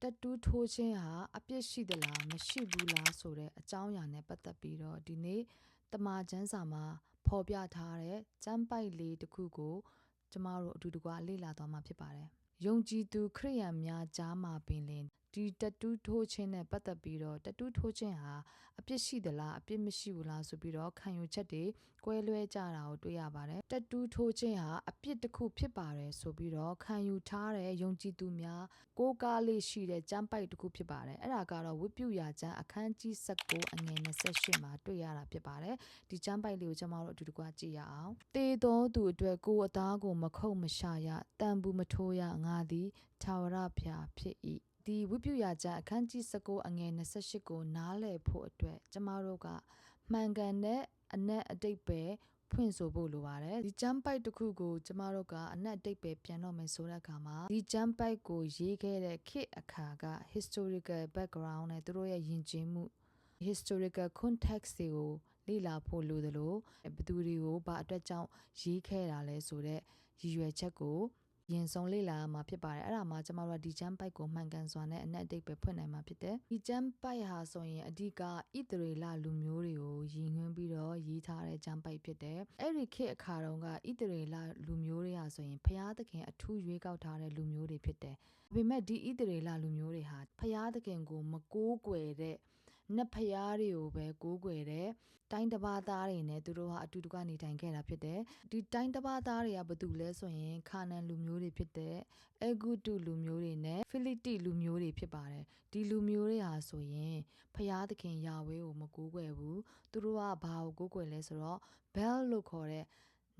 တက်တူးထိုးခြင်းဟာအပြစ်ရှိသလားမရှိဘူးလားဆိုတဲ့အကြောင်းအရာနဲ့ပတ်သက်ပြီးတော့ဒီနေ့တမန်ကျမ်းစာမှာဖော်ပြထားတဲ့ကျမ်းပိုက်လေးတစ်ခုကိုကျမတို့အတူတကွလေ့လာသွားမှာဖြစ်ပါတယ်။ယုံကြည်သူခရိယန်များကြားမှာပင်လင်ဒီတက်တူးထိုးခြင်းနဲ့ပတ်သက်ပြီးတော့တက်တူးထိုးခြင်းဟာအပြစ်ရှိသလားအပြစ်မရှိဘူးလားဆိုပြီးတော့ခံယူချက်တွေကွဲလွဲကြတာကိုတွေ့ရပါတယ်။တက်တူးထိုးခြင်းဟာအပြစ်တစ်ခုဖြစ်ပါတယ်ဆိုပြီးတော့ခံယူထားတဲ့ယုံကြည်သူများကိုးကားလေးရှိတဲ့ကျမ်းပိုက်တစ်ခုဖြစ်ပါတယ်။အဲ့ဒါကတော့ဝိပုယကျမ်းအခန်းကြီး19အငယ်28မှာတွေ့ရတာဖြစ်ပါတယ်။ဒီကျမ်းပိုက်လေးကိုကျွန်တော်တို့အတူတကွကြည့်ရအောင်။တေသောသူအတွက်ကိုယ်အသားကိုမခုတ်မရှာရတန်ဘူးမထိုးရငါသည်ထာဝရဘုရားဖြစ်၏။ဒီဝိပုယကျမ်းအခန်းကြီး19အငယ်28ကိုနားလည်ဖို့အတွက်ကျမတို့ကမှန်ကန်တဲ့အနက်အတိတ်ပဲဖွင့်ဆိုဖို့လိုပါတယ်ဒီကျမ်းပိုက်တစ်ခုကိုကျမတို့ကအနက်အတိတ်ပဲပြန်တော့မယ်ဆိုတဲ့အခါမှာဒီကျမ်းပိုက်ကိုရေးခဲ့တဲ့ခေတ်အခါက historical background နဲ့သူတို့ရဲ့ယဉ်ကျေးမှု historical context တွေကိုလေ့လာဖို့လိုသလိုဘယ်သူတွေကိုဘာအတွက်ကြောင့်ရေးခဲ့တာလဲဆိုတဲ့ရည်ရွယ်ချက်ကိုရင်ဆုံးလေ့လာရမှာဖြစ်ပါတယ်အဲ့ဒါမှကျမတို့ကဒီကျမ်းပိုက်ကိုမှန်ကန်စွာနဲ့အနက်အတိတ်ပဲဖွင့်နိုင်မှာဖြစ်တယ်ဒီကျမ်းပိုက်ဟာဆိုရင်အဓိကဣသရေလလူမျိုးတွေကိုရည်ညွှန်းပြီးတော့ရေးထားတဲ့ကျမ်းပိုက်ဖြစ်တယ်အဲ့ဒီခေတ်အခါတုန်းကဣသရေလလူမျိုးတွေဟာဆိုရင်ဖျားသခင်အထူးရွေးကောက်ထားတဲ့လူမျိုးတွေဖြစ်တယ်ဒါပေမဲ့ဒီဣသရေလလူမျိုးတွေဟာဖျားသခင်ကိုမကိုးကွယ်တဲ့နတ်ဖျားတွေကိုပဲကိုးကွယ်တဲ့တိုင်းတစ်ပါးသားတွေနဲ့သူတို့ဟာအတူတကွနေထိုင်ခဲ့တာဖြစ်တယ်ဒီတိုင်းတစ်ပါးသားတွေကဘာတူလဲဆိုရင်ခါနန်လူမျိုးတွေဖြစ်တဲ့အေဂုတုလူမျိုးတွေနဲ့ဖိလိတိလူမျိုးတွေဖြစ်ပါတယ်ဒီလူမျိုးတွေဟာဆိုရင်ဖျားသခင်ယာဝဲကိုမကိုးကွယ်ဘူးသူတို့ကဘာကိုကိုးကွယ်လဲဆိုတော့ဘဲလ်လို့ခေါ်တဲ့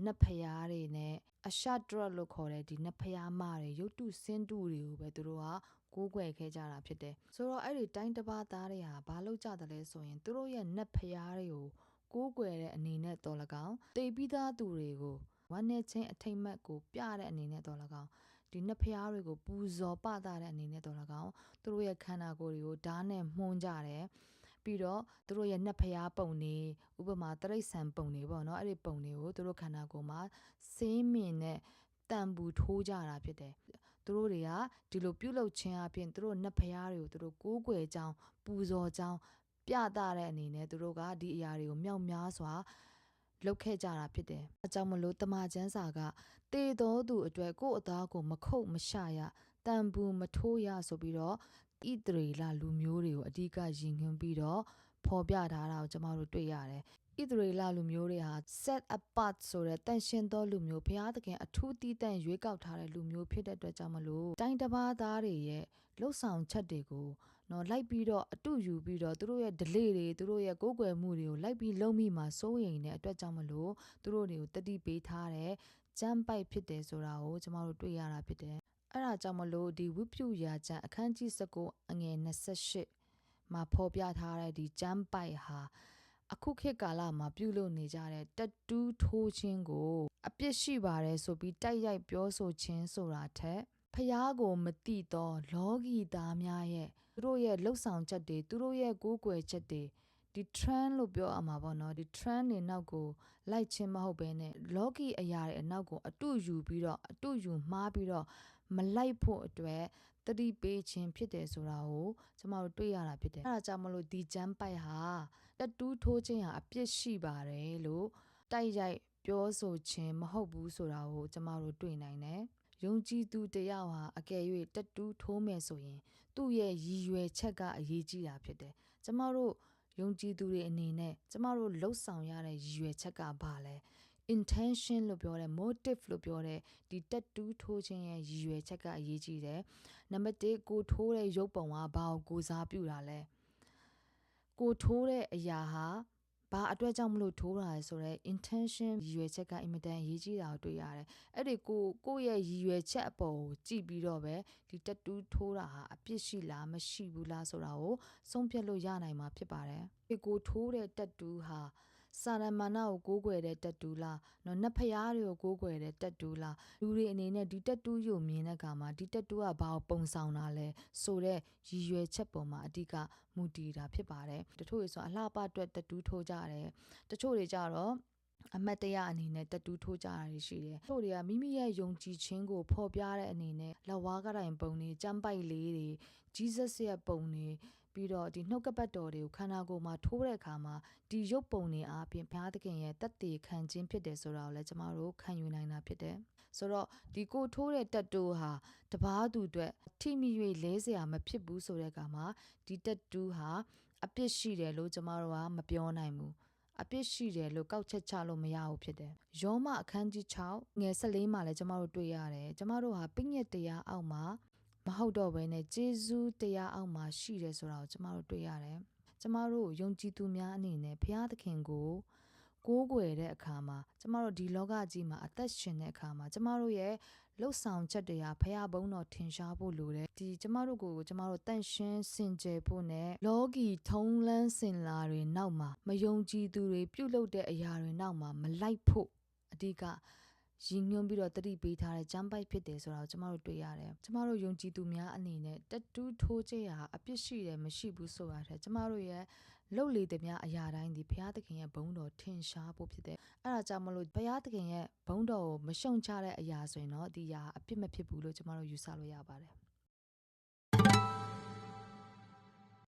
နတ်ဖျားတွေနဲ့အရှဒရတ်လို့ခေါ်တဲ့ဒီနတ်ဖျားမတွေရုပ်တုစင်းတုတွေကိုပဲသူတို့ကကိုးကွယ်ခဲ့ကြတာဖြစ်တယ်ဆိုတော့အဲ့ဒီတိုင်းတစ်ပါးသားတွေဟာဘာလို့ကြတယ်လဲဆိုရင်သူတို့ရဲ့နတ်ဖျားတွေကိုကိုးကွယ်တဲ့အနေနဲ့တော်၎င်းတေပြီးသားသူတွေကိုဝမ်းနဲ့ချင်းအထိတ်မှတ်ကိုပြတဲ့အနေနဲ့တော်၎င်းဒီနတ်ဖျားတွေကိုပူဇော်ပသတဲ့အနေနဲ့တော်၎င်းသူတို့ရဲ့ခန္ဓာကိုယ်တွေကိုဓာတ်နဲ့မှုန်းကြတယ်ပြီးတော့သူတို့ရဲ့နတ်ဖျားပုံတွေဥပမာတရိတ်ဆန်ပုံတွေပေါ့နော်အဲ့ဒီပုံတွေကိုသူတို့ခန္ဓာကိုယ်မှာဆေးမြင့်နဲ့တန်ဘူးထိုးကြတာဖြစ်တယ်သူတို့တွေကဒီလိုပြုလုပ်ခြင်းအပြင်သူတို့နတ်ဖျားတွေကိုသူတို့ကိုးကွယ်ကြောင်းပူဇော်ကြောင်းပြသတဲ့အနေနဲ့သူတို့ကဒီအရာတွေကိုမြောက်များစွာလုပ်ခဲ့ကြတာဖြစ်တယ်။အကြောင်းမလို့တမန်ကျမ်းစာကတေတော်သူအတွက်ကိုယ့်အသားကိုမခုတ်မရှာရတန်ဘူးမထိုးရဆိုပြီးတော့ဣသရေလလူမျိုးတွေကိုအဓိကယဉ်ညွှန်းပြီးတော့ဖော်ပြထားတာကိုကျွန်တော်တို့တွေ့ရတယ်။ဣသရေလလူမျိုးတွေဟာ set apart ဆိုတဲ့တန်ရှင်းသောလူမျိုးဘုရားသခင်အထူးတည်တံ့ရွေးကောက်ထားတဲ့လူမျိုးဖြစ်တဲ့အတွက်ကြောင့်မလို့တိုင်းတစ်ပါးသားတွေရဲ့လှုပ်ဆောင်ချက်တွေကိုနော်လိုက်ပြီးတော့အတူယူပြီးတော့သူတို့ရဲ့ delay တွေသူတို့ရဲ့ကိုးကွယ်မှုတွေကိုလိုက်ပြီးလုံးမိမှာစိုးရိမ်တဲ့အတွက်ကြောင့်မလို့သူတို့တွေကိုတတိပေးထားတဲ့ကျမ်းပိုက်ဖြစ်တယ်ဆိုတာကိုကျွန်တော်တို့တွေ့ရတာဖြစ်တယ်အဲ့ဒါကြောင့်မလို့ဒီဝိပုယကျမ်းအခန်းကြီး19အငယ်28မှာဖော်ပြထားတဲ့ဒီကျမ်းပိုက်ဟာအခုခေတ်ကာလမှာပြုလုပ်နေကြတဲ့တက်တူးထိုးခြင်းကိုအပြစ်ရှိပါတယ်ဆိုပြီးတိုက်ရိုက်ပြောဆိုခြင်းဆိုတာထက်ဖျားကိုမတိတော့လောကီသားများရဲ့သူတို့ရဲ့လှုပ်ဆောင်ချက်တွေသူတို့ရဲ့ကိုးကွယ်ချက်တွေဒီ trend လို့ပြောရမှာပေါ့နော်ဒီ trend တွေနောက်ကိုလိုက်ခြင်းမဟုတ်ဘဲနဲ့လောကီအရာတွေအနောက်ကိုအတူယူပြီးတော့အတူယူမှားပြီးတော့မလိုက်ဖို့အတွက်တတိပေးခြင်းဖြစ်တယ်ဆိုတာကိုကျွန်တော်တို့တွေ့ရတာဖြစ်တယ်အဲဒါကြောင့်မလို့ဒီကျမ်းပိုက်ဟာတက်တူးထိုးခြင်းဟာအပြစ်ရှိပါတယ်လို့တိုက်ရိုက်ပြောဆိုခြင်းမဟုတ်ဘူးဆိုတာကိုကျွန်တော်တို့တွေ့နိုင်တယ်ယုံကြည်သူတယောက်ဟာအကယ်၍တက်တူးထိုးမယ်ဆိုရင်သူ့ရဲ့ရည်ရွယ်ချက်ကအရေးကြီးတာဖြစ်တယ်ကျွန်တော်တို့ယုံကြည်သူတွေအနေနဲ့ကျွန်တော်တို့လှုပ်ဆောင်ရတဲ့ရည်ရွယ်ချက်ကဘာလဲ intention လို့ပြောတဲ့ motive လို့ပြောတဲ့ဒီတက်တူးထိုးခြင်းရဲ့ရည်ရွယ်ချက်ကအရေးကြီးတယ်နံပါတ်1ကိုထိုးတဲ့ရုပ်ပုံကဘာကိုစားပြုတာလဲကိုထိုးတဲ့အရာဟာဘာအတွက်ကြောင့်မလို့ထိုးတာလဲဆိုတော့ intention ရည်ရွယ်ချက်က အင်မတန်အရေးကြီးတာကိုတွေ့ရတယ်အဲ့ဒီကိုရဲ့ရည်ရွယ်ချက်အပေါ်ကိုကြည့်ပြီးတော့ပဲဒီတက်တူးထိုးတာဟာအပြစ်ရှိလားမရှိဘူးလားဆိုတာကိုဆုံးဖြတ်လို့ရနိုင်မှာဖြစ်ပါတယ်ဒီကိုထိုးတဲ့တက်တူးဟာစာရမဏေကိုကိုးကွယ်တဲ့တက်တူးလားနော်နတ်ဖျားတွေကိုကိုးကွယ်တဲ့တက်တူးလားလူတွေအနေနဲ့ဒီတက်တူးကိုမြင်တဲ့အခါမှာဒီတက်တူးကဘာကိုပုံဆောင်တာလဲဆိုတဲ့ရည်ရွယ်ချက်ပေါ်မှာအဓိကမူတည်တာဖြစ်ပါတယ်တချို့တွေဆိုအလှပအတွက်တက်တူးထိုးကြတယ်တချို့တွေကြတော့ အမတ်တရအနေနဲ့တက်တူးထိုးကြတာရှိတယ်။တို့တွေကမိမိရဲ့ယုံကြည်ခြင်းကိုဖော်ပြတဲ့အနေနဲ့လက်ဝါးကတိုင်ပုံတွေကျမ်းပိုက်လေးတွေ Jesus ရဲ့ပုံတွေပြီးတော့ဒီနှုတ်ကပတ်တော်တွေကိုခန္ဓာကိုယ်မှာထိုးတဲ့အခါမှာဒီရုပ်ပုံတွေအပြင်ဘုရားသခင်ရဲ့တတ်တည်ခံခြင်းဖြစ်တယ်ဆိုတာကိုလည်းကျမတို့ခံယူနိုင်တာဖြစ်တယ်။ဆိုတော့ဒီကိုထိုးတဲ့တက်တူးဟာတပားသူအတွက်ထိမိ၍လဲเสียမဖြစ်ဘူးဆိုတဲ့အခါမှာဒီတက်တူးဟာအပြစ်ရှိတယ်လို့ကျမတို့ကမပြောနိုင်ဘူး။အပြစ်ရှိတယ်လို့ကောက်ချက်ချလို့မရဘူးဖြစ်တယ်။ယောမအခန်းကြီး6ငယ်14မှာလည်းကျမတို့တွေ့ရတယ်။ကျမတို့ဟာပိညက်တရားအောက်မှာမဟုတ်တော့ဘဲနဲ့ဂျေဇုတရားအောက်မှာရှိတယ်ဆိုတာကိုကျမတို့တွေ့ရတယ်။ကျမတို့ယုံကြည်သူများအနေနဲ့ဘုရားသခင်ကိုကိုးကွယ်တဲ့အခါမှာကျမတို့ဒီလောကကြီးမှာအသက်ရှင်တဲ့အခါမှာကျမတို့ရဲ့လှုပ်ဆောင်ချက်တွေဟာဖရာဘုန်းတော်ထင်ရှားဖို့လိုတယ်ဒီကျမတို့ကိုကျမတို့တန့်ရှင်းစင်ကြယ်ဖို့နဲ့လောကီထုံးလန်းစင်လာတွေနောက်မှာမယုံကြည်သူတွေပြုလုပ်တဲ့အရာတွေနောက်မှာမလိုက်ဖို့အဓိကရည်ညွှန်းပြီးတော့တတိပေးထားတဲ့ကျမ်းပိုက်ဖြစ်တယ်ဆိုတာကိုကျမတို့တွေ့ရတယ်ကျမတို့ယုံကြည်သူများအနေနဲ့တက်တူးထိုးခြင်းဟာအပြစ်ရှိတယ်မရှိဘူးဆိုတာတဲ့ကျမတို့ရဲ့လှုပ်လေသည်များအရာတိုင်းဒီဘုရားသခင်ရဲ့ဘုန်းတော်ထင်ရှားဖို့ဖြစ်တယ်အဲ့ဒါကြောင့်မလို့ဘုရားသခင်ရဲ့ဘုန်းတော်ကိုမရှုံချတဲ့အရာဆိုရင်တော့ဒီအရာအပြစ်မဖြစ်ဘူးလို့ကျမတို့ယူဆလို့ရပါတယ်